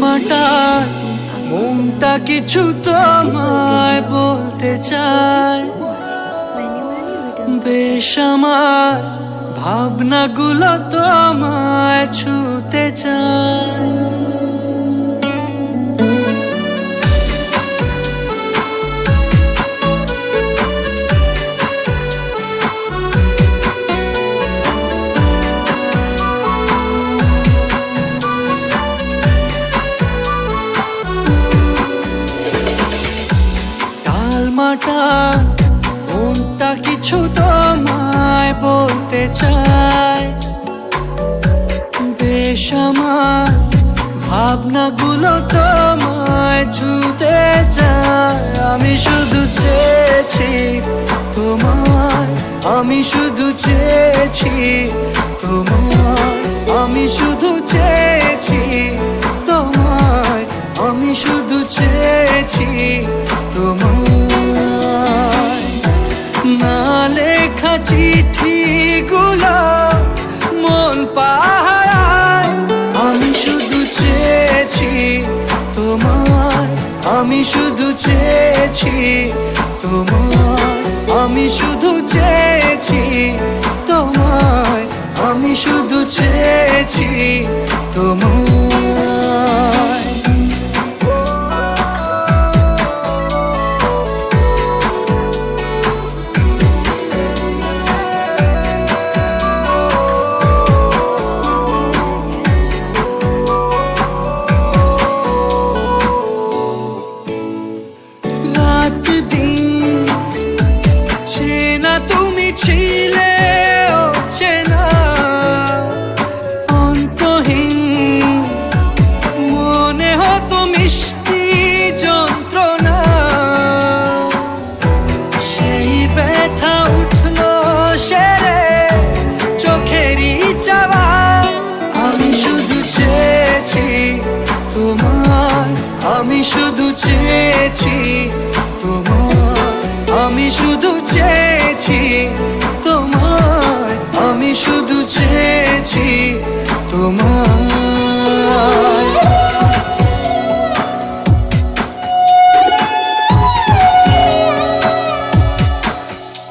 টালমাটাল মনটা কিছু তোমায় বলতে চায়, বেশ আমার ভাবনাগুলো তোমায় ছুতে চায়। টালমাটাল মনটা কিছু তোমায় বলতে চায়, বেশ আমার ভাবনাগুলো তোমায় ছুতে চায়। আমি শুধু চেয়েছি তোমায়, আমি শুধু চেয়েছি তোমায়, আমি শুধু চেয়েছি তোমায়, আমি শুধু চেয়েছি তোমায়। না লেখা চিঠিগুলো মন পাহারায়, আমি শুধু চেয়েছি তোমায়, আমি শুধু চেয়েছি তোমায়, আমি শুধু চেয়েছি তোমায়, আমি শুধু চেয়েছি তোমায়। তুমি ছিলে অচেনা অন্তহীন, মনে হতো মিষ্টি যন্ত্রণা, সেই ব্যথা উঠলো সেরে চোখেরই চাওয়া। আমি শুধু চেয়েছি তোমায়, আমি শুধু চেয়েছি